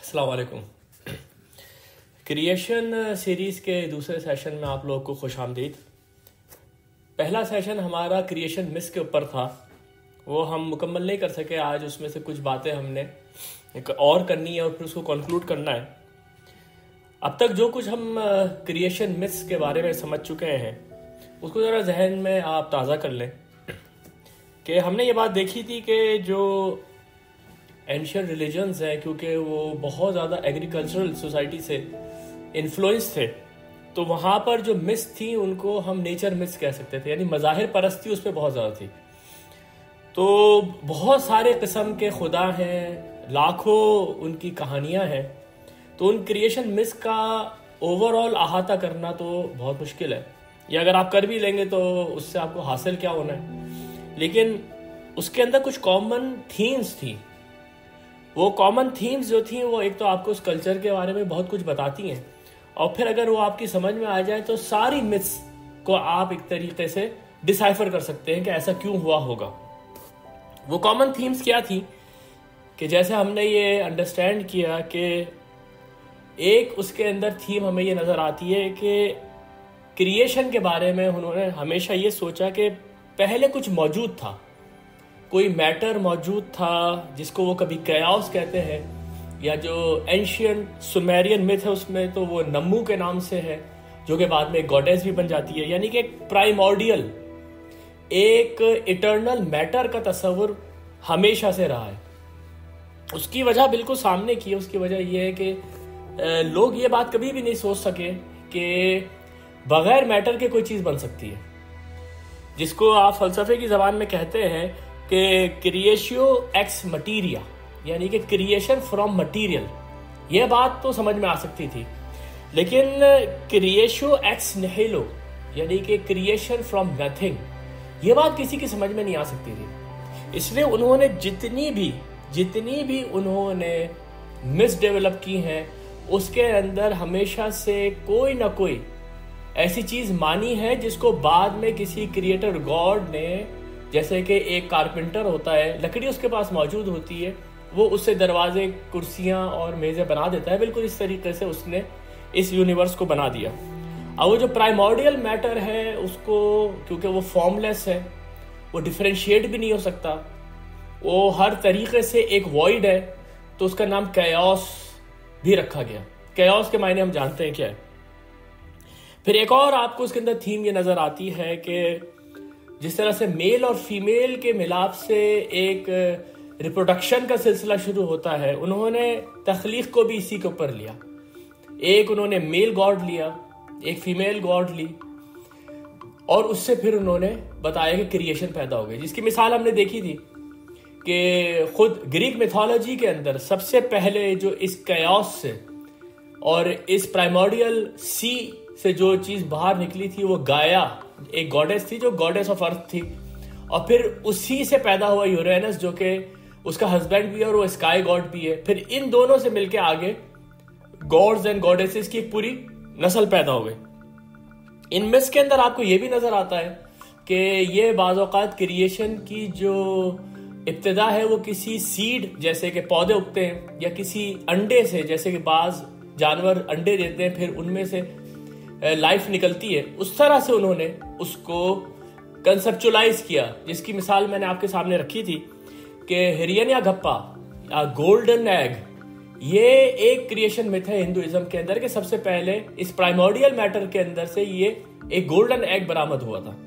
अस्सलाम वालेकुम। Creation series के दूसरे सेशन में आप लोग को खुश आमदीद। पहला सेशन हमारा क्रिएशन मिस के ऊपर था, वो हम मुकम्मल नहीं कर सके। आज उसमें से कुछ बातें हमने एक और करनी है और फिर उसको कंक्लूड करना है। अब तक जो कुछ हम क्रिएशन मिस के बारे में समझ चुके हैं उसको ज़रा जहन में आप ताज़ा कर लें कि हमने ये बात देखी थी कि जो एंशियंट रिलीजन्स हैं, क्योंकि वो बहुत ज़्यादा एग्रीकल्चरल सोसाइटी से इन्फ्लुएंस थे, तो वहाँ पर जो मिस थी उनको हम नेचर मिस कह सकते थे, यानी मज़ाहिर परस्ती उस पर बहुत ज़्यादा थी। तो बहुत सारे किस्म के खुदा हैं, लाखों उनकी कहानियाँ हैं, तो उन क्रिएशन मिस का ओवरऑल अहाता करना तो बहुत मुश्किल है। या अगर आप कर भी लेंगे तो उससे आपको हासिल क्या होना है। लेकिन उसके अंदर कुछ कॉमन थीम्स थी। वो कॉमन थीम्स जो थी वो एक तो आपको उस कल्चर के बारे में बहुत कुछ बताती हैं, और फिर अगर वो आपकी समझ में आ जाए तो सारी मिथ्स को आप एक तरीके से डिसाइफर कर सकते हैं कि ऐसा क्यों हुआ होगा। वो कॉमन थीम्स क्या थी कि जैसे हमने ये अंडरस्टैंड किया कि एक उसके अंदर थीम हमें ये नज़र आती है कि क्रिएशन के बारे में उन्होंने हमेशा ये सोचा कि पहले कुछ मौजूद था, कोई मैटर मौजूद था जिसको वो कभी कयास कहते हैं, या जो एंशियंट सुमेरियन मिथ है उसमें तो वो नम्मू के नाम से है, जो कि बाद में गॉडेस भी बन जाती है। यानी कि एक प्राइमोर्डियल, एक इटर्नल मैटर का तस्वुर हमेशा से रहा है। उसकी वजह बिल्कुल सामने की है। उसकी वजह यह है कि लोग ये बात कभी भी नहीं सोच सके कि बगैर मैटर के कोई चीज़ बन सकती है, जिसको आप फलसफे की ज़बान में कहते हैं कि क्रिएशियो एक्स मटीरिया, यानी कि क्रिएशन फ्रॉम मटीरियल। यह बात तो समझ में आ सकती थी, लेकिन क्रिएशियो एक्स निहिलो, यानी कि क्रिएशन फ्रॉम नथिंग, यह बात किसी की समझ में नहीं आ सकती थी। इसलिए उन्होंने जितनी भी उन्होंने मिस डेवलप की हैं, उसके अंदर हमेशा से कोई ना कोई ऐसी चीज मानी है जिसको बाद में किसी क्रिएटर गॉड ने, जैसे कि एक कारपेंटर होता है, लकड़ी उसके पास मौजूद होती है, वो उससे दरवाजे, कुर्सियां और मेज़ें बना देता है। बिल्कुल इस तरीके से उसने इस यूनिवर्स को बना दिया। अब वो जो प्राइमोर्डियल मैटर है उसको, क्योंकि वो फॉर्मलेस है, वो डिफरेंशिएट भी नहीं हो सकता, वो हर तरीके से एक वॉइड है, तो उसका नाम कयास भी रखा गया। कयास के मायने हम जानते हैं क्या है। फिर एक और आपको उसके अंदर थीम ये नजर आती है कि जिस तरह से मेल और फीमेल के मिलाप से एक रिप्रोडक्शन का सिलसिला शुरू होता है, उन्होंने तख्लीक को भी इसी के ऊपर लिया। एक उन्होंने मेल गॉड लिया, एक फीमेल गॉड ली, और उससे फिर उन्होंने बताया कि क्रिएशन पैदा हो गई, जिसकी मिसाल हमने देखी थी कि खुद ग्रीक मिथोलॉजी के अंदर सबसे पहले जो इस कयास से और इस प्राइमोर्डियल सी से जो चीज बाहर निकली थी, वो गाया, एक गॉडेस थी जो गॉडेस ऑफ अर्थ थी, और फिर उसी से पैदा हुआ यूरेनस, जो कि उसका हस्बैंड भी है और वो स्काई गॉड भी है। फिर इन दोनों से मिलके आगे गॉड्स एंड गॉडेसेस की एक पूरी नस्ल पैदा हो गई। इन मिस के अंदर आपको ये भी नजर आता है कि ये बाज़ औक़ात क्रिएशन की जो इब्तिदा है वो किसी सीड, जैसे कि पौधे उगते हैं, या किसी अंडे से, जैसे कि बाज जानवर अंडे देते हैं, फिर उनमें से लाइफ निकलती है, उस तरह से उन्होंने उसको कंसेप्चुलाइज किया। जिसकी मिसाल मैंने आपके सामने रखी थी कि हिरण्यगप्पा या गोल्डन एग, ये एक क्रिएशन मिथ है हिंदुइज्म के अंदर, कि सबसे पहले इस प्राइमोर्डियल मैटर के अंदर से ये एक गोल्डन एग बरामद हुआ था।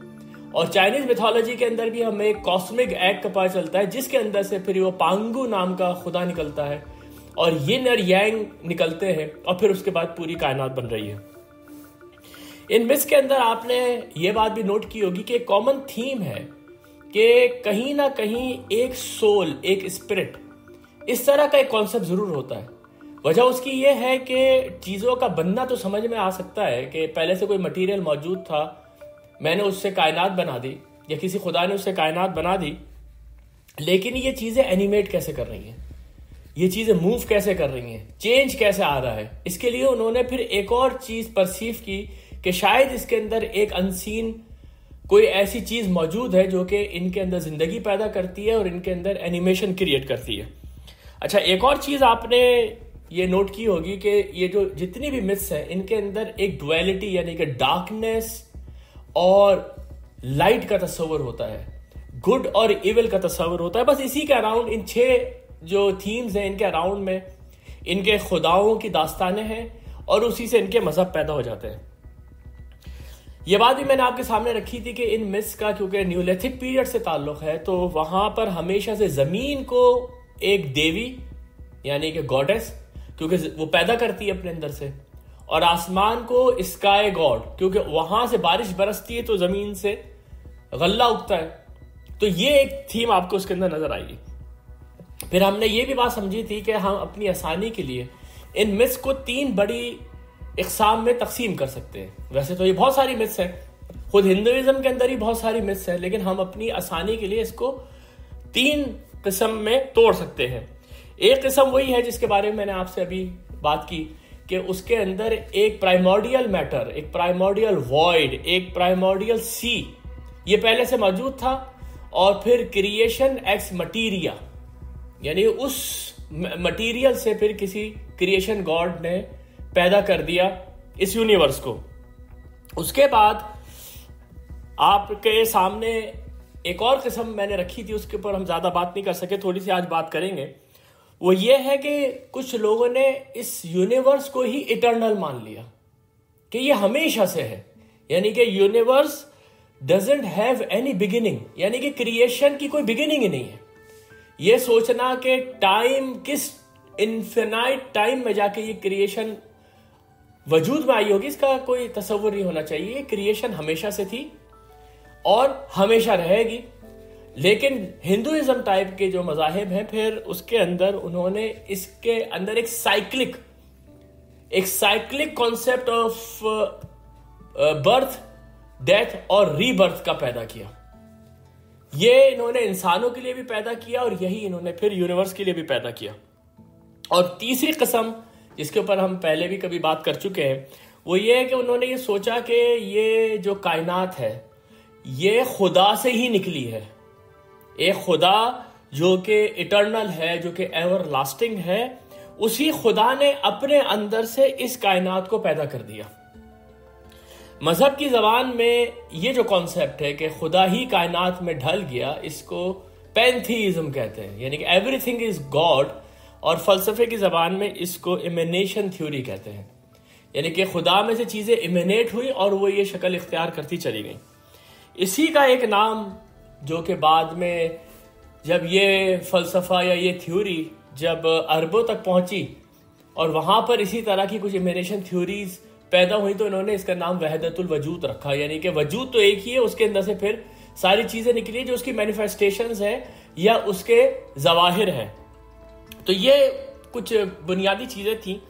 और चाइनीज मिथोलॉजी के अंदर भी हमें कॉस्मिक एग का पता चलता है, जिसके अंदर से फिर वो पांगू नाम का खुदा निकलता है, और यिन और यांग निकलते हैं, और फिर उसके बाद पूरी कायनात बन रही है। इन मिस के अंदर आपने ये बात भी नोट की होगी कि एक कॉमन थीम है कि कहीं ना कहीं एक सोल, एक स्पिरिट, इस तरह का एक कॉन्सेप्ट जरूर होता है। वजह उसकी ये है कि चीजों का बनना तो समझ में आ सकता है कि पहले से कोई मटेरियल मौजूद था, मैंने उससे कायनात बना दी, या किसी खुदा ने उससे कायनात बना दी, लेकिन ये चीजें एनिमेट कैसे कर रही हैं, ये चीजें मूव कैसे कर रही हैं, चेंज कैसे आ रहा है। इसके लिए उन्होंने फिर एक और चीज परसीव की कि शायद इसके अंदर एक अनसीन कोई ऐसी चीज मौजूद है जो कि इनके अंदर जिंदगी पैदा करती है और इनके अंदर एनिमेशन क्रिएट करती है। अच्छा, एक और चीज आपने ये नोट की होगी कि ये जो जितनी भी मिथ्स हैं इनके अंदर एक डुअलिटी यानी कि डार्कनेस और लाइट का तस्वर होता है, गुड और इविल का तस्वर होता है। बस इसी के अराउंड इन 6 जो थीम्स हैं इनके अराउंड में इनके खुदाओं की दास्तानें हैं और उसी से इनके मजहब पैदा हो जाते हैं। ये बात भी मैंने आपके सामने रखी थी कि इन मिथ्स का क्योंकि न्यूलिथिक पीरियड से ताल्लुक है तो वहां पर हमेशा से जमीन को एक देवी यानी कि गॉडेस क्योंकि वो पैदा करती है अपने अंदर से, और आसमान को स्काई गॉड क्योंकि वहां से बारिश बरसती है तो जमीन से गल्ला उगता है। तो ये एक थीम आपको उसके अंदर नजर आएगी। फिर हमने ये भी बात समझी थी कि हम अपनी आसानी के लिए इन मिथ्स को 3 बड़ी इकसाम में तकसीम कर सकते हैं। वैसे तो ये बहुत सारी मिथ्स हैं, खुद हिंदुइज्म के अंदर ही बहुत सारी मिथ्स हैं, लेकिन हम अपनी आसानी के लिए इसको 3 किस्म में तोड़ सकते हैं। एक किस्म वही है जिसके बारे में मैंने आपसे अभी बात की कि उसके अंदर एक प्राइमोर्डियल मैटर, एक प्राइमोर्डियल वॉइड, एक प्राइमोर्डियल सी ये पहले से मौजूद था, और फिर क्रिएशन एक्स मटीरिया यानी उस मटीरियल से फिर किसी क्रिएशन गॉड ने पैदा कर दिया इस यूनिवर्स को। उसके बाद आपके सामने एक और किस्म मैंने रखी थी, उसके ऊपर हम ज्यादा बात नहीं कर सके, थोड़ी सी आज बात करेंगे। वो ये है कि कुछ लोगों ने इस यूनिवर्स को ही इटर्नल मान लिया कि ये हमेशा से है, यानी कि universe doesn't have any beginning, यानी कि क्रिएशन की कोई बिगिनिंग ही नहीं है। ये सोचना कि टाइम किस इन्फिनाइट टाइम में जाके ये क्रिएशन वजूद में आई होगी, इसका कोई तस्वुर नहीं होना चाहिए। क्रिएशन हमेशा से थी और हमेशा रहेगी। लेकिन हिंदुइज्म टाइप के जो मजाहिब हैं फिर उसके अंदर उन्होंने इसके अंदर एक cyclic concept of birth, death और रीबर्थ का पैदा किया। ये इन्होंने इंसानों के लिए भी पैदा किया और यही इन्होंने फिर यूनिवर्स के लिए भी पैदा किया। और तीसरी किस्म जिसके ऊपर हम पहले भी कभी बात कर चुके हैं वो ये है कि उन्होंने ये सोचा कि ये जो कायनात है ये खुदा से ही निकली है, एक खुदा जो कि इटर्नल है, जो कि एवर लास्टिंग है, उसी खुदा ने अपने अंदर से इस कायनात को पैदा कर दिया। मजहब की जबान में ये जो कॉन्सेप्ट है कि खुदा ही कायनात में ढल गया, इसको पैंथीइज्म कहते हैं, यानी कि एवरीथिंग इज गॉड। और फलसफे की जबान में इसको इमेनेशन थ्योरी कहते हैं, यानी कि खुदा में से चीजें इमेनेट हुई और वो ये शक्ल इख्तियार करती चली गई। इसी का एक नाम जो कि बाद में जब ये फलसफा या ये थ्योरी जब अरबों तक पहुंची और वहां पर इसी तरह की कुछ इमेनेशन थ्योरीज पैदा हुई तो इन्होंने इसका नाम वहदतुल वजूद रखा, यानी कि वजूद तो एक ही है, उसके अंदर से फिर सारी चीजें निकली जो उसकी मैनिफेस्टेशंस है या उसके जवाहिर हैं। तो ये कुछ बुनियादी चीजें थी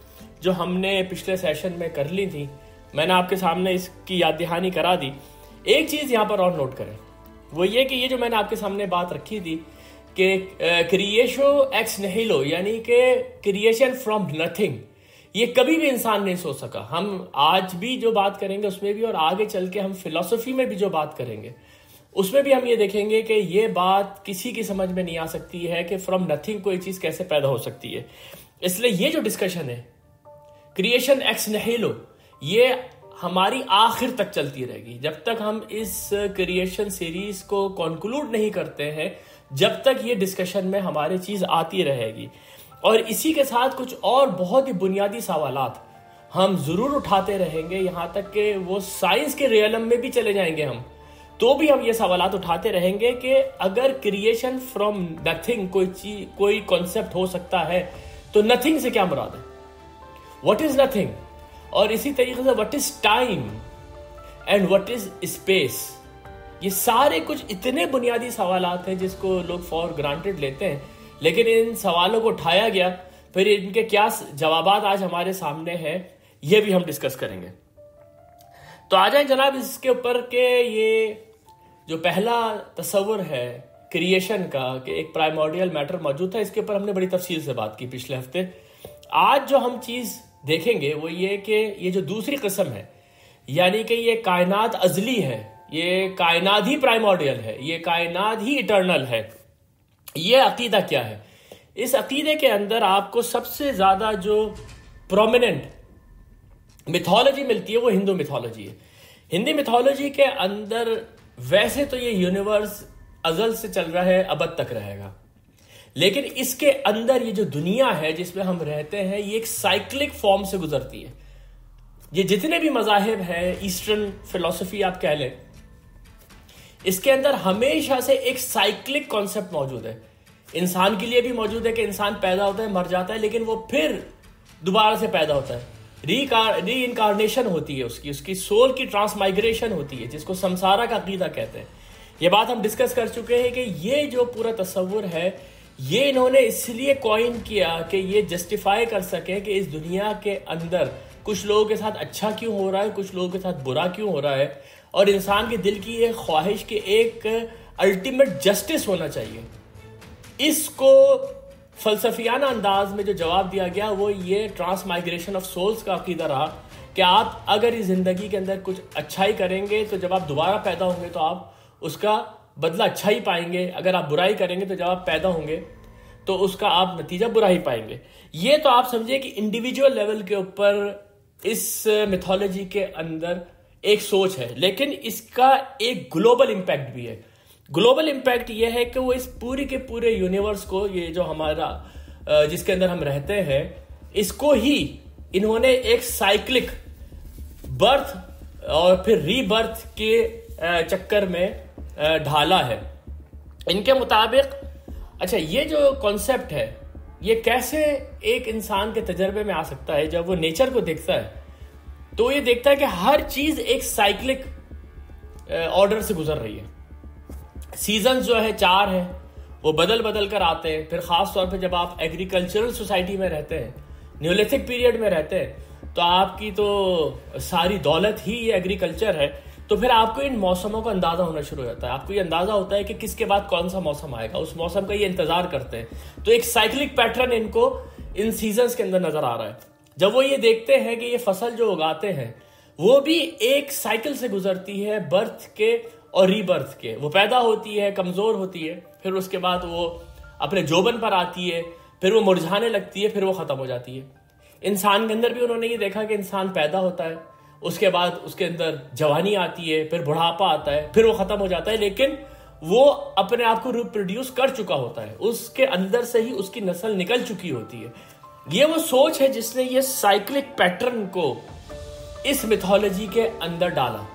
जो हमने पिछले सेशन में कर ली थी, मैंने आपके सामने इसकी याद दहानी करा दी। एक चीज यहां पर और नोट करें, वो ये कि ये जो मैंने आपके सामने बात रखी थी कि क्रिएशो एक्स निहिलो, यानी कि क्रिएशन फ्रॉम नथिंग, ये कभी भी इंसान नहीं सोच सका। हम आज भी जो बात करेंगे उसमें भी, और आगे चल के हम फिलॉसफी में भी जो बात करेंगे उसमें भी हम ये देखेंगे कि ये बात किसी की समझ में नहीं आ सकती है कि फ्रॉम नथिंग कोई चीज कैसे पैदा हो सकती है। इसलिए ये जो डिस्कशन है क्रिएशन एक्स निहिलो, ये हमारी आखिर तक चलती रहेगी जब तक हम इस क्रिएशन सीरीज को कंक्लूड नहीं करते हैं, जब तक ये डिस्कशन में हमारी चीज आती रहेगी। और इसी के साथ कुछ और बहुत ही बुनियादी सवालात हम जरूर उठाते रहेंगे, यहां तक कि वो साइंस के रियलम में भी चले जाएंगे हम, तो भी हम ये सवालात उठाते रहेंगे कि अगर क्रिएशन फ्रॉम नथिंग कोई कॉन्सेप्ट हो सकता है तो नथिंग से क्या मुराद है, व्हाट इज नथिंग, और इसी तरीके से what is time and what is space. ये सारे कुछ इतने बुनियादी सवालात हैं जिसको लोग फॉर ग्रांटेड लेते हैं, लेकिन इन सवालों को उठाया गया, फिर इनके क्या जवाबात आज हमारे सामने हैं ये भी हम डिस्कस करेंगे। तो आ जाए जनाब इसके ऊपर के ये जो पहला तस्वर है क्रिएशन का कि एक प्राइमोर्डियल मैटर मौजूद था, इसके ऊपर हमने बड़ी तफसील से बात की पिछले हफ्ते। आज जो हम चीज देखेंगे वो ये कि ये जो दूसरी किस्म है, यानी कि ये कायनात अजली है, ये कायनात ही प्राइमोर्डियल है, ये कायनात ही इटर्नल है, ये अकीदा क्या है, इस अकीदे के अंदर आपको सबसे ज्यादा जो प्रोमिनेंट मिथोलॉजी मिलती है वो हिंदू मिथोलॉजी है। हिंदी मिथोलॉजी के अंदर वैसे तो ये यूनिवर्स अजल से चल रहा है, अबद तक रहेगा, लेकिन इसके अंदर ये जो दुनिया है जिसमें हम रहते हैं ये एक साइक्लिक फॉर्म से गुजरती है। ये जितने भी मजाहिब हैं, ईस्टर्न फिलॉसफी आप कह लें, इसके अंदर हमेशा से एक साइक्लिक कॉन्सेप्ट मौजूद है। इंसान के लिए भी मौजूद है कि इंसान पैदा होता है, मर जाता है, लेकिन वो फिर दोबारा से पैदा होता है। री इनकारनेशन होती है, उसकी सोल की ट्रांसमाइग्रेशन होती है, जिसको संसारा का अकीदा कहते हैं। ये बात हम डिस्कस कर चुके हैं कि ये जो पूरा तस्वुर है ये इन्होंने इसलिए कॉइन किया कि ये जस्टिफाई कर सके कि इस दुनिया के अंदर कुछ लोगों के साथ अच्छा क्यों हो रहा है, कुछ लोगों के साथ बुरा क्यों हो रहा है, और इंसान के दिल की एक ख्वाहिश कि एक अल्टीमेट जस्टिस होना चाहिए। इसको फलसफियाना अंदाज में जो जवाब दिया गया वो ये ट्रांसमाइग्रेशन ऑफ सोल्स का अकीदा रहा कि आप अगर इस जिंदगी के अंदर कुछ अच्छाई करेंगे तो जब आप दोबारा पैदा होंगे तो आप उसका बदला अच्छा ही पाएंगे, अगर आप बुराई करेंगे तो जब आप पैदा होंगे तो उसका आप नतीजा बुरा ही पाएंगे। ये तो आप समझिए कि इंडिविजुअल लेवल के ऊपर इस मिथोलॉजी के अंदर एक सोच है, लेकिन इसका एक ग्लोबल इम्पैक्ट भी है। ग्लोबल इम्पैक्ट ये है कि वो इस पूरी के पूरे यूनिवर्स को, ये जो हमारा जिसके अंदर हम रहते हैं, इसको ही इन्होंने एक साइक्लिक बर्थ और फिर रीबर्थ के चक्कर में ढाला है। इनके मुताबिक अच्छा ये जो कॉन्सेप्ट है ये कैसे एक इंसान के तजर्बे में आ सकता है, जब वो नेचर को देखता है तो ये देखता है कि हर चीज एक साइक्लिक ऑर्डर से गुजर रही है। सीजन जो है 4 है, वो बदल बदल कर आते हैं। फिर खास तौर पे जब आप एग्रीकल्चरल सोसाइटी में रहते हैं, न्यूलिथिक पीरियड में रहते हैं, तो आपकी तो सारी दौलत ही ये एग्रीकल्चर है, तो फिर आपको इन मौसमों का अंदाजा होना शुरू हो जाता है। आपको ये अंदाजा होता है कि किसके बाद कौन सा मौसम आएगा, उस मौसम का ये इंतजार करते हैं। तो एक साइक्लिक पैटर्न इनको इन सीजन्स के अंदर नजर आ रहा है। जब वो ये देखते हैं कि ये फसल जो उगाते हैं वो भी एक साइकिल से गुजरती है, बर्थ के और रीबर्थ के। वो पैदा होती है, कमजोर होती है, फिर उसके बाद वो अपने जोबन पर आती है, फिर वो मुरझाने लगती है, फिर वो खत्म हो जाती है। इंसान के अंदर भी उन्होंने ये देखा कि इंसान पैदा होता है, उसके बाद उसके अंदर जवानी आती है, फिर बुढ़ापा आता है, फिर वो खत्म हो जाता है, लेकिन वो अपने आप को रिप्रोड्यूस कर चुका होता है, उसके अंदर से ही उसकी नस्ल निकल चुकी होती है। ये वो सोच है जिसने ये साइक्लिक पैटर्न को इस मिथोलॉजी के अंदर डाला।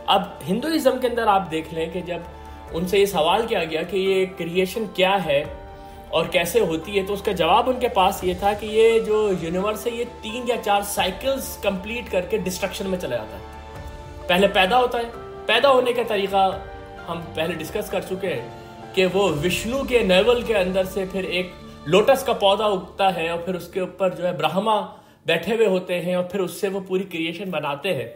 अब हिंदुइज्म के अंदर आप देख लें कि जब उनसे ये सवाल किया गया कि ये क्रिएशन क्या है और कैसे होती है, तो उसका जवाब उनके पास ये था कि ये जो यूनिवर्स है ये 3 या 4 साइकिल्स कंप्लीट करके डिस्ट्रक्शन में चला जाता है। पहले पैदा होता है, पैदा होने का तरीका हम पहले डिस्कस कर चुके हैं कि वो विष्णु के नेवल के अंदर से फिर एक लोटस का पौधा उगता है और फिर उसके ऊपर जो है ब्रह्मा बैठे हुए होते हैं और फिर उससे वो पूरी क्रिएशन बनाते हैं।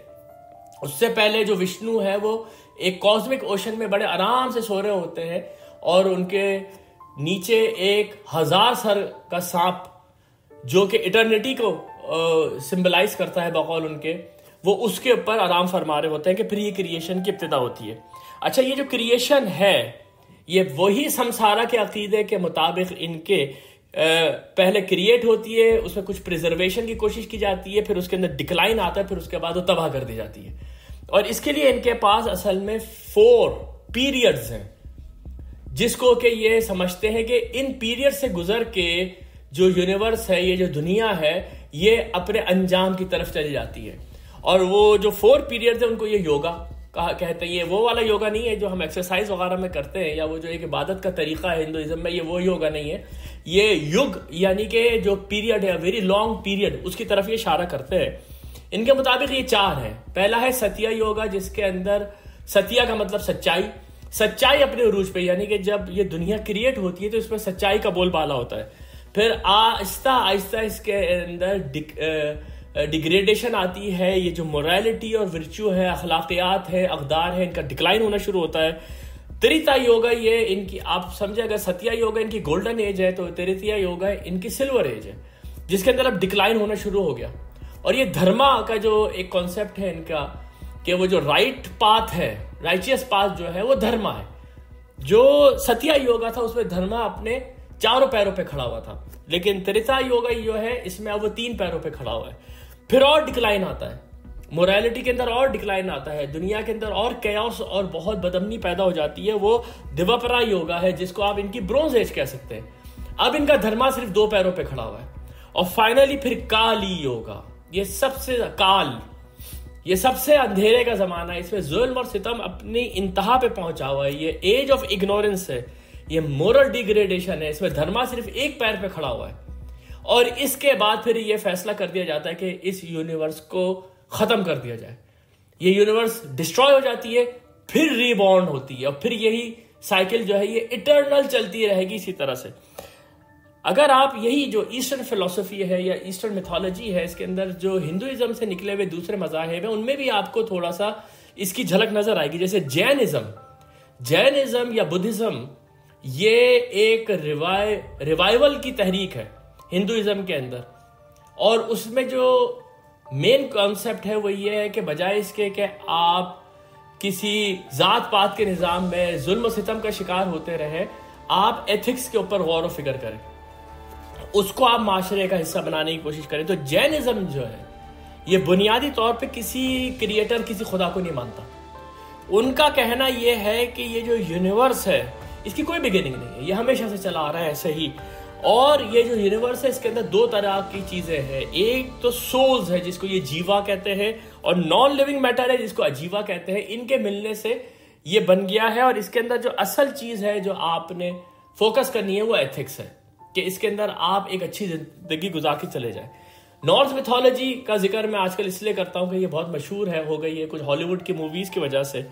उससे पहले जो विष्णु है वो एक कॉस्मिक ओशन में बड़े आराम से सो रहे होते हैं और उनके नीचे एक 1000 सर का सांप जो कि इटर्निटी को सिंबलाइज करता है बकौल उनके, वो उसके ऊपर आराम फरमा रहे होते हैं कि फिर ये क्रिएशन की इब्तिदा होती है। अच्छा ये जो क्रिएशन है ये वही संसारा के अकीदे के मुताबिक इनके पहले क्रिएट होती है, उसमें कुछ प्रिजर्वेशन की कोशिश की जाती है, फिर उसके अंदर डिक्लाइन आता है, फिर उसके बाद वो तबाह कर दी जाती है। और इसके लिए इनके पास असल में 4 पीरियड्स हैं जिसको कि ये समझते हैं कि इन पीरियड से गुजर के जो यूनिवर्स है, ये जो दुनिया है, ये अपने अंजाम की तरफ चली जाती है। और वो जो 4 पीरियड्स है उनको ये योगा कहते हैं। ये वो वाला योगा नहीं है जो हम एक्सरसाइज वगैरह में करते हैं या वो जो एक इबादत का तरीका है हिंदुइज्म में, ये वो योगा नहीं है। ये युग यानी कि जो पीरियड है, वेरी लॉन्ग पीरियड, उसकी तरफ ये इशारा करते हैं। इनके मुताबिक ये 4 है। पहला है सत्या योगा, जिसके अंदर सत्या का मतलब सच्चाई, सच्चाई अपने उरूज पे, यानी कि जब ये दुनिया क्रिएट होती है तो इसमें सच्चाई का बोलबाला होता है। फिर आहिस्ता आहिस्ता इसके अंदर डिग्रेडेशन आती है, ये जो मोरालिटी और वर्च्यू है, अखलाकियात है, अकदार है, इनका डिक्लाइन होना शुरू होता है। त्रेता योगा ये इनकी, आप समझे अगर सत्या योगा इनकी गोल्डन एज है तो त्रेता योगा इनकी सिल्वर एज है, जिसके अंदर अब डिक्लाइन होना शुरू हो गया। और ये धर्मा का जो एक कॉन्सेप्ट है इनका कि वो जो राइट पाथ है, राइचियस पाथ जो है वो धर्मा है। जो सत्या योगा था उसमें धर्मा अपने 4 पैरों पे खड़ा हुआ था, लेकिन त्रेता युग जो है इसमें अब वो 3 पैरों पे खड़ा हुआ है। फिर और डिक्लाइन आता है, मोरालिटी के अंदर और डिक्लाइन आता है, दुनिया के अंदर और कैओस और बहुत बदअमनी पैदा हो जाती है। वो दिवापरा योगा है, जिसको आप इनकी ब्रोंज एज कह सकते हैं। अब इनका धर्मा सिर्फ 2 पैरों पे खड़ा हुआ है। और फाइनली फिर काली योगा, ये सबसे अंधेरे का जमाना है। इसमें जुल्म और सितम अपनी इंतहा पे पहुंचा हुआ है। ये एज ऑफ इग्नोरेंस है, ये मोरल डिग्रेडेशन है। इसमें धर्मा सिर्फ 1 पैर पे खड़ा हुआ है। और इसके बाद फिर ये फैसला कर दिया जाता है कि इस यूनिवर्स को खत्म कर दिया जाए। ये यूनिवर्स डिस्ट्रॉय हो जाती है, फिर रीबॉर्न होती है, और फिर यही साइकिल जो है ये इटर्नल चलती रहेगी इसी तरह से। अगर आप यही जो ईस्टर्न फिलॉसफी है या ईस्टर्न मिथोलॉजी है, इसके अंदर जो हिंदुइज्म से निकले हुए दूसरे मज़ाहिब हैं, उनमें भी आपको थोड़ा सा इसकी झलक नजर आएगी। जैसे जैनिज्म या बुद्धिज्म, ये एक रिवाइवल की तहरीक है हिंदुइज्म के अंदर। और उसमें जो मेन कॉन्सेप्ट है वो ये है कि बजाय इसके कि आप किसी जात पात के निज़ाम में जुल्म सितम का शिकार होते रहे, आप एथिक्स के ऊपर गौर व फिक्र करें, उसको आप माशरे का हिस्सा बनाने की कोशिश करें। तो जैनिज्म जो है ये बुनियादी तौर पे किसी क्रिएटर, किसी खुदा को नहीं मानता। उनका कहना यह है कि ये जो यूनिवर्स है इसकी कोई बिगिनिंग नहीं है, ये हमेशा से चला आ रहा है ऐसे ही। और ये जो यूनिवर्स है इसके अंदर 2 तरह की चीजें हैं। एक तो सोल्स है जिसको ये जीवा कहते हैं, और नॉन लिविंग मैटर है जिसको अजीवा कहते हैं। इनके मिलने से ये बन गया है। और इसके अंदर जो असल चीज है जो आपने फोकस करनी है वो एथिक्स है, कि इसके अंदर आप एक अच्छी जिंदगी गुजार के चले जाए। नॉर्स मिथोलॉजी का जिक्र मैं आजकल इसलिए करता हूं कि ये बहुत मशहूर है, हो गई है कुछ हॉलीवुड की मूवीज की वजह से।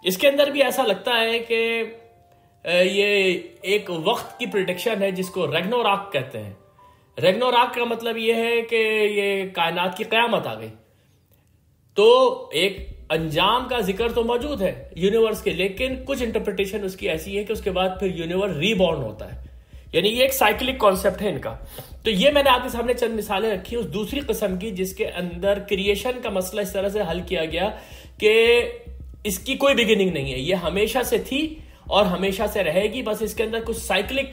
इसके अंदर भी ऐसा लगता है कि ये एक वक्त की प्रेडिक्शन है जिसको रैग्नारोक कहते हैं। रैग्नारोक का मतलब ये है कि ये कायनात की क़यामत आ गई। तो एक अंजाम का जिक्र तो मौजूद है यूनिवर्स के, लेकिन कुछ इंटरप्रिटेशन उसकी ऐसी है कि उसके बाद फिर यूनिवर्स रीबॉर्न होता है। यानी ये एक साइक्लिक कॉन्सेप्ट है इनका। तो ये मैंने आपके सामने चंद मिसालें रखी उस दूसरी किस्म की जिसके अंदर क्रिएशन का मसला इस तरह से हल किया गया कि इसकी कोई बिगिनिंग नहीं है, ये हमेशा से थी और हमेशा से रहेगी। बस इसके अंदर कुछ साइक्लिक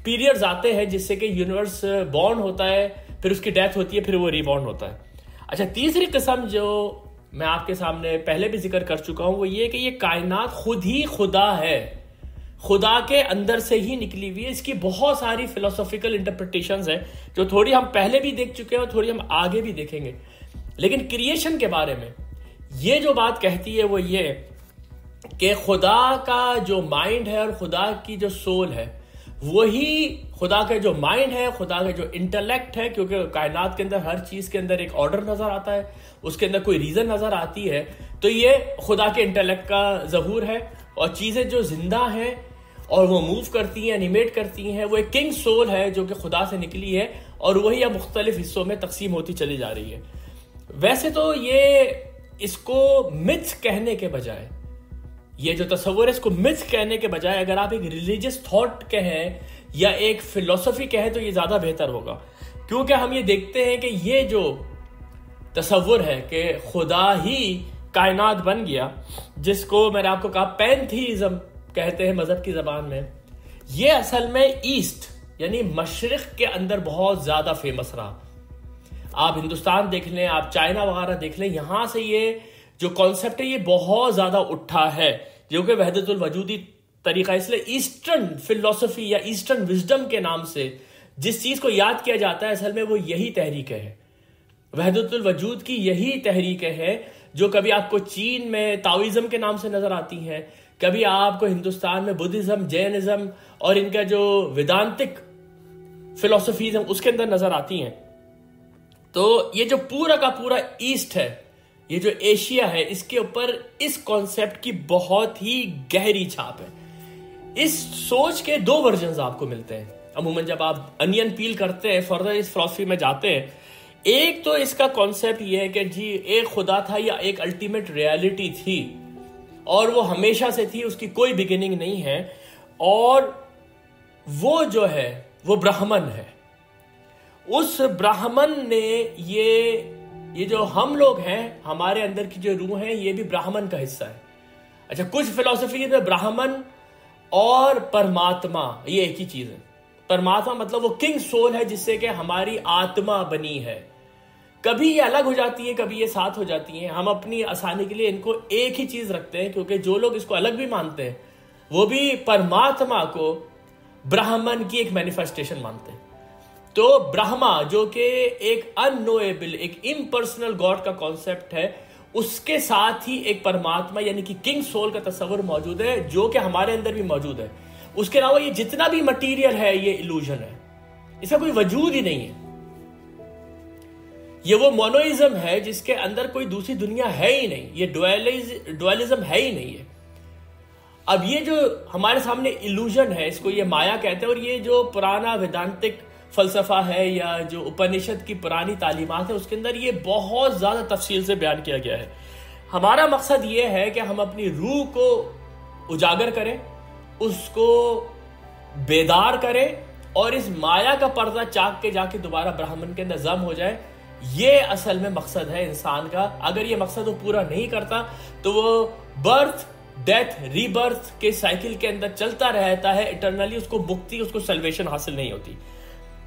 पीरियड्स आते हैं जिससे कि यूनिवर्स बॉर्न होता है, फिर उसकी डेथ होती है, फिर वो रीबॉर्न होता है। अच्छा, तीसरी किस्म जो मैं आपके सामने पहले भी जिक्र कर चुका हूं वो ये कि ये कायनात खुद ही खुदा है, खुदा के अंदर से ही निकली हुई है। इसकी बहुत सारी फिलोसॉफिकल इंटरप्रिटेशंस हैं जो थोड़ी हम पहले भी देख चुके हैं और थोड़ी हम आगे भी देखेंगे। लेकिन क्रिएशन के बारे में ये जो बात कहती है वो ये कि खुदा का जो माइंड है और खुदा की जो सोल है वही खुदा का जो माइंड है, खुदा का जो इंटेलेक्ट है, क्योंकि कायनात के अंदर हर चीज के अंदर एक ऑर्डर नजर आता है, उसके अंदर कोई रीजन नजर आती है, तो ये खुदा के इंटेलेक्ट का ज़हूर है। और चीजें जो जिंदा हैं और वो मूव करती हैं, एनिमेट करती हैं, वो एक किंग सोल है जो कि खुदा से निकली है और वही अब मुख्तलिफ हिस्सों में तकसीम होती चली जा रही है। वैसे तो ये इसको मिथ्स कहने के बजाय, ये जो तस्वुर है इसको मिथ्स कहने के बजाय अगर आप एक रिलीजियस थॉट कहें या एक फिलोसफी कहें तो ये ज्यादा बेहतर होगा। क्योंकि हम ये देखते हैं कि ये जो तस्वुर है कि खुदा ही कायनात बन गया, जिसको मैंने आपको कहा पैंथीइज्म कहते हैं मजहब की जबान में, ये असल में ईस्ट यानी मशरिक के अंदर बहुत ज्यादा फेमस रहा। आप हिंदुस्तान देख लें, आप चाइना वगैरह देख लें, यहां से ये जो कॉन्सेप्ट है ये बहुत ज्यादा उठा है, जो कि वहदतुल वजूदी तरीका। इसलिए ईस्टर्न फिलोसफी या ईस्टर्न विजडम के नाम से जिस चीज को याद किया जाता है असल में वो यही तहरीक है, वहदतुल वजूद की यही तहरीक है, जो कभी आपको चीन में ताओइज्म के नाम से नजर आती है, कभी आपको हिंदुस्तान में बुद्धिज्म, जैनिज्म और इनका जो वेदांतिक फिलोसफीज उसके अंदर नजर आती हैं। तो ये जो पूरा का पूरा ईस्ट है, ये जो एशिया है, इसके ऊपर इस कॉन्सेप्ट की बहुत ही गहरी छाप है। इस सोच के 2 वर्जन्स आपको मिलते हैं अमूमन जब आप अनियन पील करते हैं, फर्दर इस फिलॉसफी में जाते हैं। एक तो इसका कॉन्सेप्ट ये है कि जी एक खुदा था या एक अल्टीमेट रियलिटी थी और वो हमेशा से थी, उसकी कोई बिगिनिंग नहीं है, और वो जो है वो ब्राह्मण है। उस ब्राह्मण ने ये जो हम लोग हैं, हमारे अंदर की जो रूह है, ये भी ब्राह्मण का हिस्सा है। अच्छा, कुछ फिलोसफी में ब्राह्मण और परमात्मा ये एक ही चीज है। परमात्मा मतलब वो किंग सोल है जिससे कि हमारी आत्मा बनी है। कभी ये अलग हो जाती है, कभी ये साथ हो जाती है। हम अपनी आसानी के लिए इनको एक ही चीज रखते हैं, क्योंकि जो लोग इसको अलग भी मानते हैं वो भी परमात्मा को ब्राह्मण की एक मैनिफेस्टेशन मानते हैं। तो ब्रह्मा जो कि एक अननोएबल, एक इम्पर्सनल गॉड का कॉन्सेप्ट है, उसके साथ ही एक परमात्मा यानी कि किंग सोल का तस्वर मौजूद है, जो कि हमारे अंदर भी मौजूद है। उसके अलावा ये जितना भी मटीरियल है ये इल्यूजन है, इसका कोई वजूद ही नहीं है। ये वो मोनोइज्म है जिसके अंदर कोई दूसरी दुनिया है ही नहीं, ये डुअलिज्म है ही नहीं है। अब ये जो हमारे सामने इल्यूजन है, इसको ये माया कहते हैं। और ये जो पुराना वेदांतिक फलसफा है या जो उपनिषद की पुरानी तालीमात है, उसके अंदर ये बहुत ज्यादा तफसील से बयान किया गया है। हमारा मकसद ये है कि हम अपनी रूह को उजागर करें, उसको बेदार करें और इस माया का पर्दा चाक के जाके दोबारा ब्राह्मण के अंदर जम हो जाए। ये असल में मकसद है इंसान का। अगर ये मकसद वो पूरा नहीं करता तो वो बर्थ डेथ रीबर्थ के साइकिल के अंदर चलता रहता है इटरनली, उसको मुक्ति, उसको सल्वेशन हासिल नहीं होती।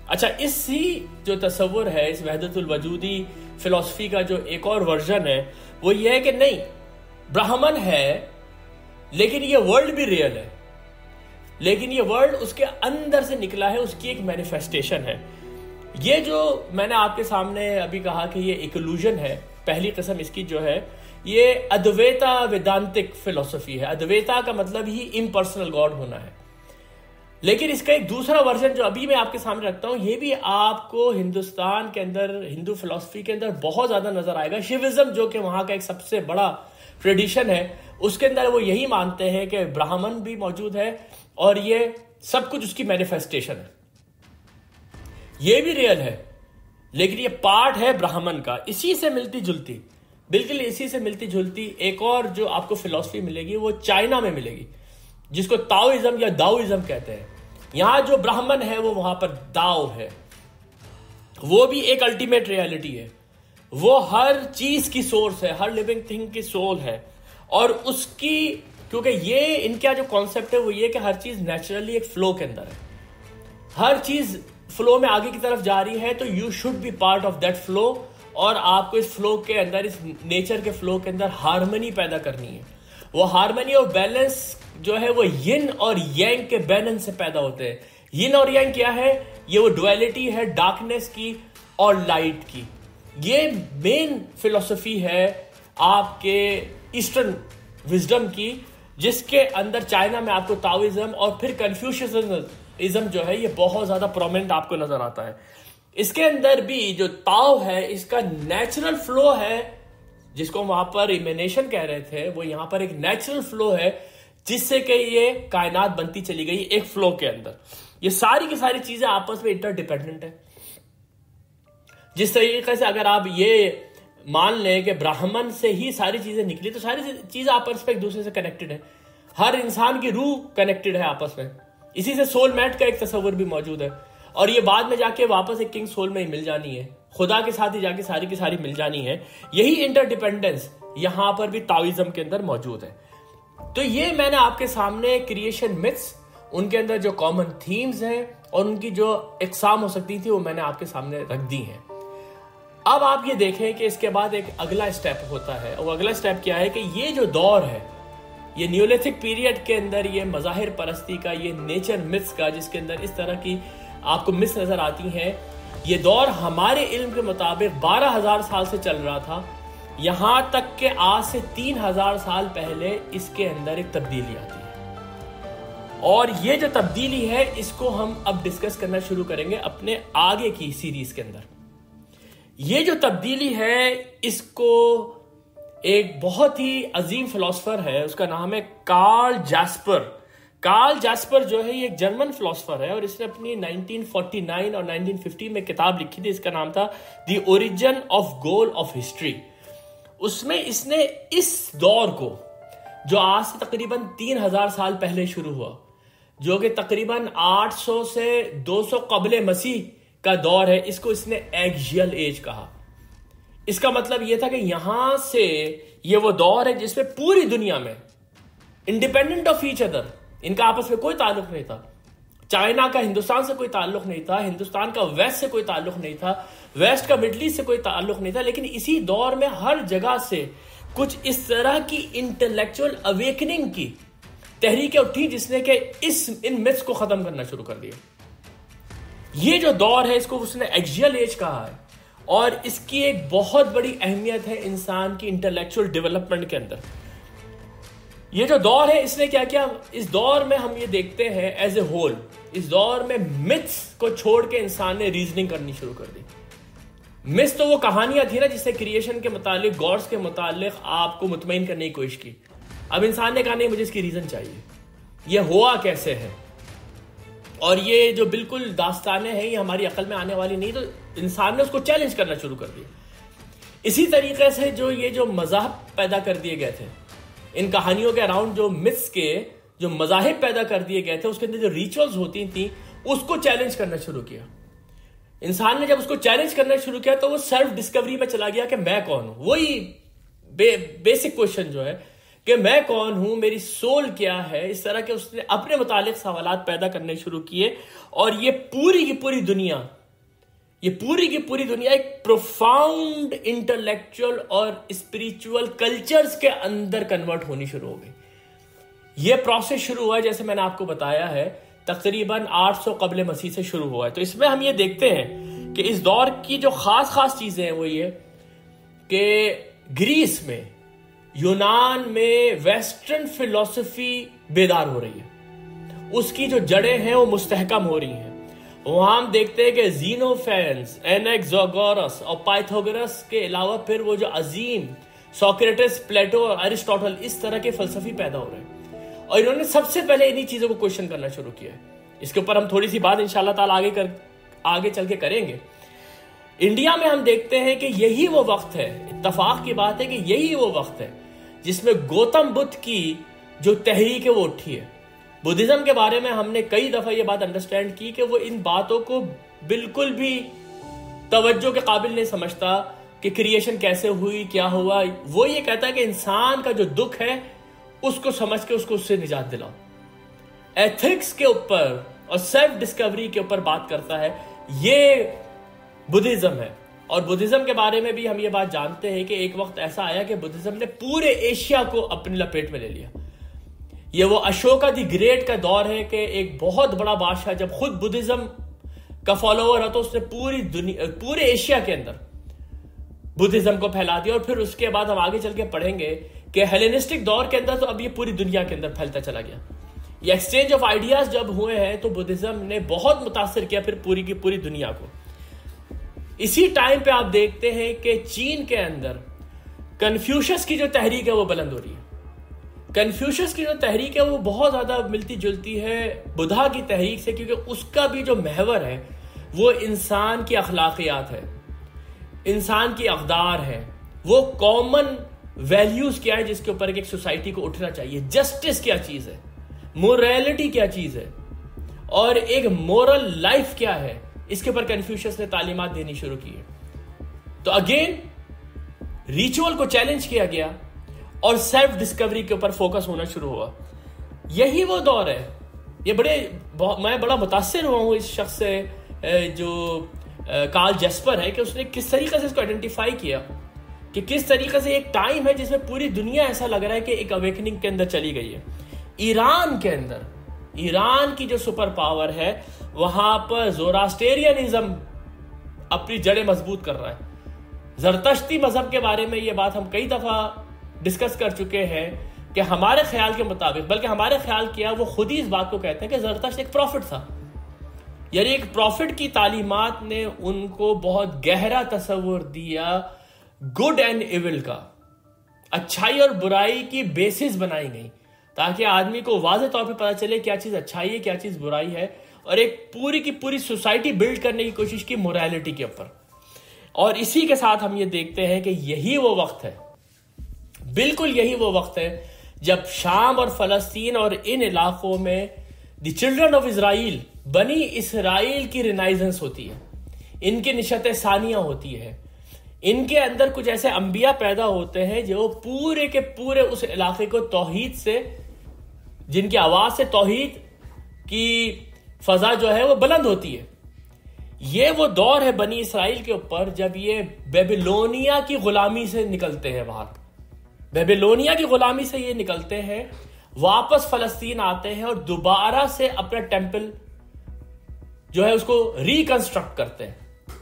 अच्छा, इसी जो तस्वुर है, इस वहदतुल वजूदी फिलॉसफी का जो एक और वर्जन है वो ये है कि नहीं, ब्राह्मण है लेकिन ये वर्ल्ड भी रियल है, लेकिन ये वर्ल्ड उसके अंदर से निकला है, उसकी एक मैनिफेस्टेशन है। ये जो मैंने आपके सामने अभी कहा कि ये एक इल्यूजन है, पहली किस्म इसकी जो है ये अद्वैता वेदांतिक फिलॉसफी है। अद्वैता का मतलब ही इम्पर्सनल गॉड होना है। लेकिन इसका एक दूसरा वर्जन जो अभी मैं आपके सामने रखता हूं, ये भी आपको हिंदुस्तान के अंदर, हिंदू फिलॉसफी के अंदर बहुत ज्यादा नजर आएगा। शिविज्म जो कि वहां का एक सबसे बड़ा ट्रेडिशन है, उसके अंदर वो यही मानते हैं कि ब्राह्मण भी मौजूद है और ये सब कुछ उसकी मैनिफेस्टेशन है। ये भी रियल है, लेकिन ये पार्ट है ब्राह्मण का। इसी से मिलती जुलती, बिल्कुल इसी से मिलती जुलती एक और जो आपको फिलॉसफी मिलेगी वो चाइना में मिलेगी, जिसको ताओइज्म या दाओइज्म कहते हैं। यहां जो ब्राह्मण है वो वहां पर दाओ है, वो भी एक अल्टीमेट रियलिटी है। वो हर चीज की सोर्स है, हर लिविंग थिंग की सोल है। और उसकी, क्योंकि ये इनका जो कॉन्सेप्ट है वो ये कि हर चीज नेचुरली एक फ्लो के अंदर है, हर चीज फ्लो में आगे की तरफ जा रही है, तो you should be part of that flow. और आपको इस फ्लो के अंदर, इस नेचर के फ्लो के अंदर हार्मनी पैदा करनी है। वो हार्मनी और बैलेंस जो है वो यिन और यांग के बैलेंस से पैदा होते हैं। यिन और यांग क्या है? ये वो डुअलिटी है डार्कनेस की और लाइट की। ये मेन फिलॉसफी है आपके ईस्टर्न विजडम की, जिसके अंदर चाइना में आपको ताओइज्म और फिर कन्फ्यूशियनिज्म जो है ये बहुत ज्यादा प्रोमिनेंट आपको नजर आता है। इसके अंदर भी जो ताओ है, इसका नेचुरल फ्लो है, जिसको वहां पर इमेनेशन कह रहे थे, वो यहां पर एक नेचुरल फ्लो है जिससे कि ये कायनात बनती चली गई एक फ्लो के अंदर। ये सारी की सारी चीजें आपस में इंटरडिपेंडेंट है। जिस तरीके से अगर आप ये मान लें कि ब्राह्मण से ही सारी चीजें निकली, तो सारी चीजें आपस में एक दूसरे से कनेक्टेड है। हर इंसान की रूह कनेक्टेड है आपस में। इसी से सोलमेट का एक तस्वर भी मौजूद है, और ये बाद में जाके वापस एक किंग सोल में ही मिल जानी है, खुदा के साथ ही जाके सारी की सारी मिल जानी है। यही इंटरडिपेंडेंस यहां पर भी ताओइज्म के अंदर मौजूद है। तो ये मैंने आपके सामने क्रिएशन मिथ्स, उनके अंदर जो कॉमन थीम्स हैं और उनकी जो इकसाम हो सकती थी, वो मैंने आपके सामने रख दी हैं। अब आप ये देखें कि इसके बाद एक अगला स्टेप होता है, और अगला स्टेप क्या है कि ये जो दौर है, ये न्यूलिथिक पीरियड के अंदर ये मज़ाहिर परस्ती का, ये नेचर मिथ्स का, जिसके अंदर इस तरह की आपको मिथ्स नजर आती हैं, ये दौर हमारे इल्म के मुताबिक 12,000 साल से चल रहा था। यहां तक कि आज से 3,000 साल पहले इसके अंदर एक तब्दीली आती है, और ये जो तब्दीली है इसको हम अब डिस्कस करना शुरू करेंगे अपने आगे की सीरीज के अंदर। ये जो तब्दीली है, इसको एक बहुत ही अजीम फिलोसफर है, उसका नाम है कार्ल जैस्पर। कार्ल जैस्पर जो है ये एक जर्मन फिलोसफर है, और इसने अपनी 1949 और 1950 में किताब लिखी थी, इसका नाम था the origin of goal of history. उसमें इसने इस दौर को, जो आज से तकरीबन 3,000 साल पहले शुरू हुआ, जो कि तकरीबन 800 से 200 कबले मसीह का दौर है, इसको इसने एक्सियल एज कहा। इसका मतलब यह था कि यहां से ये वो दौर है जिसमें पूरी दुनिया में इंडिपेंडेंट ऑफ ईच अदर इनका आपस में कोई ताल्लुक नहीं था। चाइना का हिंदुस्तान से कोई ताल्लुक नहीं था, हिंदुस्तान का वेस्ट से कोई ताल्लुक नहीं था, वेस्ट का मिडल ईस्ट से कोई ताल्लुक नहीं था। लेकिन इसी दौर में हर जगह से कुछ इस तरह की इंटेलेक्चुअल अवेकनिंग की तहरीकें उठी जिसने कि इन मिथ्स को खत्म करना शुरू कर दिया। ये जो दौर है इसको उसने एक्सियल एज कहा है, और इसकी एक बहुत बड़ी अहमियत है इंसान की इंटेलेक्चुअल डेवलपमेंट के अंदर। ये जो दौर है इसने क्या किया, इस दौर में हम ये देखते हैं एज ए होल, इस दौर में मिथ्स को छोड़ के इंसान ने रीजनिंग करनी शुरू कर दी। मिथ्स तो वो कहानियां थी ना जिससे क्रिएशन के मुतालिक, गॉड्स के मुतालिक आपको मुतमईन करने की कोशिश की। अब इंसान ने कहा नहीं, मुझे इसकी रीजन चाहिए, ये हुआ कैसे है। और ये जो बिल्कुल दास्तानें हैं ये हमारी अकल में आने वाली नहीं, तो इंसान ने उसको चैलेंज करना शुरू कर दिया। इसी तरीके से जो मज़ाहब पैदा कर दिए गए थे, इन कहानियों के अराउंड जो मिथ्स के जो मज़ाहिब पैदा कर दिए गए थे, उसके अंदर जो रिचुअल्स होती थी उसको चैलेंज करना शुरू किया। इंसान ने जब उसको चैलेंज करना शुरू किया तो वो सेल्फ डिस्कवरी में चला गया कि मैं कौन हूं। वही बेसिक क्वेश्चन जो है कि मैं कौन हूं, मेरी सोल क्या है, इस तरह के उसने अपने मुतालिक सवालात पैदा करने शुरू किए। और ये पूरी की पूरी दुनिया एक प्रोफाउंड इंटेलेक्चुअल और स्पिरिचुअल कल्चर्स के अंदर कन्वर्ट होनी शुरू हो गई। ये प्रोसेस शुरू हुआ जैसे मैंने आपको बताया है तकरीबन 800 कबल मसीह से शुरू हुआ है। तो इसमें हम ये देखते हैं कि इस दौर की जो खास चीजें हैं वो ये कि ग्रीस में, यूनान में वेस्टर्न फिलॉसफी बेदार हो रही है, उसकी जो जड़ें हैं वो मुस्तहकम हो रही हैं। वहां हम देखते हैं कि ज़ीनोफेंस, एनेक्सोगोरस और पाइथागोरस के अलावा फिर वो जो अजीम सोक्रेटिस, प्लेटो और अरिस्टोटल, इस तरह के फलसफी पैदा हो रहे हैं। और इन्होंने सबसे पहले इन्हीं चीजों को क्वेश्चन करना शुरू किया है। इसके ऊपर हम थोड़ी सी बात इंशाल्लाह ताला आगे चल के करेंगे। इंडिया में हम देखते हैं कि यही वो वक्त है, इत्तफाक की बात है कि यही वो वक्त है जिसमें गौतम बुद्ध की जो तहरीक है वो उठी है। बुद्धिज्म के बारे में हमने कई दफा ये बात अंडरस्टैंड की कि वो इन बातों को बिल्कुल भी तवज्जो के काबिल नहीं समझता कि क्रिएशन कैसे हुई, क्या हुआ। वो ये कहता है कि इंसान का जो दुख है उसको समझ के उससे निजात दिलाओ। एथिक्स के ऊपर और सेल्फ डिस्कवरी के ऊपर बात करता है, ये बुद्धिज्म है। और बुद्धिज्म के बारे में भी हम ये बात जानते हैं कि एक वक्त ऐसा आया कि बुद्धिज्म ने पूरे एशिया को अपनी लपेट में ले लिया। ये वो अशोका द ग्रेट का दौर है कि एक बहुत बड़ा बादशाह जब खुद बुद्धिज्म का फॉलोअर है तो उसने पूरे एशिया के अंदर बुद्धिज्म को फैला दिया। और फिर उसके बाद हम आगे चल के पढ़ेंगे कि हेलेनिस्टिक दौर के अंदर तो अब ये पूरी दुनिया के अंदर फैलता चला गया। ये एक्सचेंज ऑफ आइडियाज जब हुए हैं तो बुद्धिज्म ने बहुत मुतासिर किया फिर पूरी की पूरी दुनिया को। इसी टाइम पे आप देखते हैं कि चीन के अंदर कन्फ्यूशियस की जो तहरीक है वो बुलंद हो रही है। कन्फ्यूशियस की जो तहरीक है वो बहुत ज्यादा मिलती जुलती है बुद्धा की तहरीक से, क्योंकि उसका भी जो महवर है वो इंसान की अखलाकियात है, इंसान की अक़दार है, वो कॉमन वैल्यूज क्या है जिसके ऊपर एक सोसाइटी को उठना चाहिए, जस्टिस क्या चीज है, मोरालिटी क्या चीज है, और एक मोरल लाइफ क्या है, इसके ऊपर कन्फ्यूशियस ने तालीमात देनी शुरू की है। तो अगेन रिचुअल को चैलेंज किया गया और सेल्फ डिस्कवरी के ऊपर फोकस होना शुरू हुआ। यही वो दौर है। ये मैं बड़ा मुतासिर हुआ हूं इस शख्स से जो कार्ल जेस्पर है कि उसने किस तरीके से इसको आइडेंटिफाई किया कि किस तरीके से एक टाइम है जिसमें पूरी दुनिया ऐसा लग रहा है कि एक अवेकनिंग के अंदर चली गई है। ईरान के अंदर, ईरान की जो सुपर पावर है वहां पर ज़ोरास्ट्रियनिज्म अपनी जड़ें मजबूत कर रहा है। ज़रतश्ती मजहब के बारे में ये बात हम कई दफा डिस्कस कर चुके हैं कि हमारे ख्याल के मुताबिक, बल्कि हमारे ख्याल किया वो खुद ही इस बात को कहते हैं कि ज़रतश्त एक प्रॉफिट था, यानी एक प्रॉफिट की तालीमात ने उनको बहुत गहरा तस्वुर दिया गुड एंड इविल का, अच्छाई और बुराई की बेसिस बनाई गई ताकि आदमी को वाज़ेह तौर पे पता चले क्या चीज अच्छाई है, क्या चीज बुराई है, और एक पूरी की पूरी सोसाइटी बिल्ड करने की कोशिश की मोरालिटी के ऊपर। और इसी के साथ हम ये देखते हैं कि यही वो वक्त है, बिल्कुल यही वो वक्त है जब शाम और फलस्तीन और इन इलाकों में द चिल्ड्रन ऑफ इजराइल, बनी इसराइल की रिनाइजेंस होती है, इनकी निशत सानिया होती है। इनके अंदर कुछ ऐसे अंबिया पैदा होते हैं जो पूरे के पूरे उस इलाके को तौहीद से जिनकी आवाज से तौहीद की फजा जो है वो बुलंद होती है। ये वो दौर है बनी इसराइल के ऊपर जब ये बेबीलोनिया की गुलामी से निकलते हैं, बाहर बेबीलोनिया की गुलामी से ये निकलते हैं, वापस फलस्तीन आते हैं और दोबारा से अपना टेंपल जो है उसको रिकंस्ट्रक्ट करते हैं,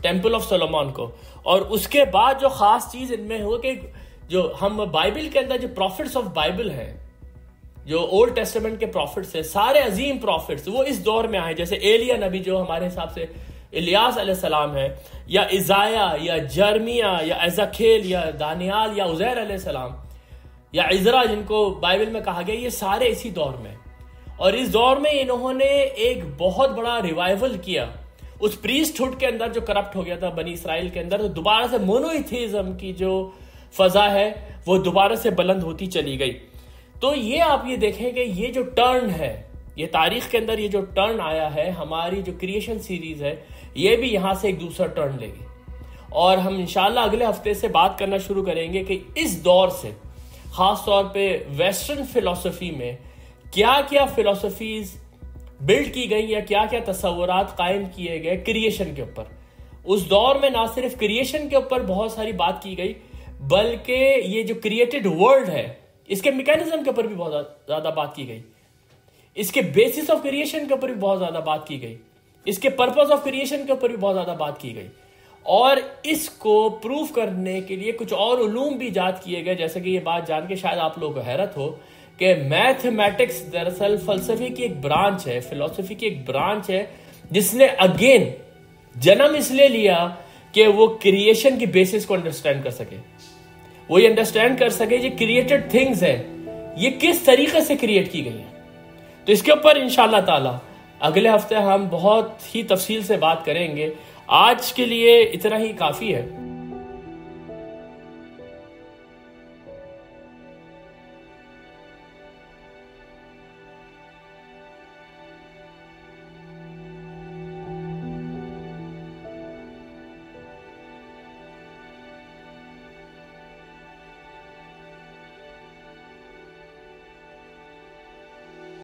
टेंपल ऑफ सोलोमन को। और उसके बाद जो खास चीज इनमें हो कि जो हम बाइबल के अंदर जो प्रॉफिट्स ऑफ बाइबल है, जो ओल्ड टेस्टामेंट के प्रॉफिट्स है, सारे अजीम प्रॉफिट्स वो इस दौर में आए। जैसे एलिया नबी जो हमारे हिसाब से इलियास अलैहिस्सलाम है, या इजाया या जर्मिया या एज़ेकिएल या दानियाल या उज़ैर अलैहिस्सलाम या इजरा जिनको बाइबल में कहा गया, ये सारे इसी दौर में। और इस दौर में इन्होंने एक बहुत बड़ा रिवाइवल किया उस प्रीस्टहुड के अंदर जो करप्ट हो गया था बनी इसराइल के अंदर। तो दोबारा से मोनोइथीज्म की जो फजा है वो दोबारा से बुलंद होती चली गई। तो ये आप ये देखें कि ये जो टर्न है, ये तारीख के अंदर ये जो टर्न आया है, हमारी जो क्रिएशन सीरीज है ये भी यहां से एक दूसरा टर्न लेगी। और हम इंशाल्लाह अगले हफ्ते से बात करना शुरू करेंगे कि इस दौर से खास तौर पे वेस्टर्न फिलॉसफी में क्या क्या फिलॉसफीज बिल्ड की गई या क्या क्या तस्वुरात कायम किए गए क्रिएशन के ऊपर। उस दौर में ना सिर्फ क्रिएशन के ऊपर बहुत सारी बात की गई, बल्कि ये जो क्रिएटेड वर्ल्ड है इसके मैकेनिज्म के ऊपर भी बहुत ज्यादा बात की गई, इसके बेसिस ऑफ क्रिएशन के ऊपर भी बहुत ज्यादा बात की गई, इसके पर्पस ऑफ क्रिएशन के ऊपर भी बहुत ज्यादा बात की गई। और इसको प्रूव करने के लिए कुछ और उलूम भी इजाद किए गए। जैसे कि ये बात जान के शायद आप लोगों को हैरत हो कि मैथमेटिक्स दरअसल फलसफे की एक ब्रांच है, फिलॉसफी की एक ब्रांच है, जिसने अगेन जन्म इसलिए लिया कि वो क्रिएशन की बेसिस को अंडरस्टैंड कर सके, वो ये अंडरस्टैंड कर सके ये क्रिएटेड थिंग्स है ये किस तरीके से क्रिएट की गई है। तो इसके ऊपर इंशाअल्लाह ताला अगले हफ्ते हम बहुत ही तफसील से बात करेंगे। आज के लिए इतना ही काफी है।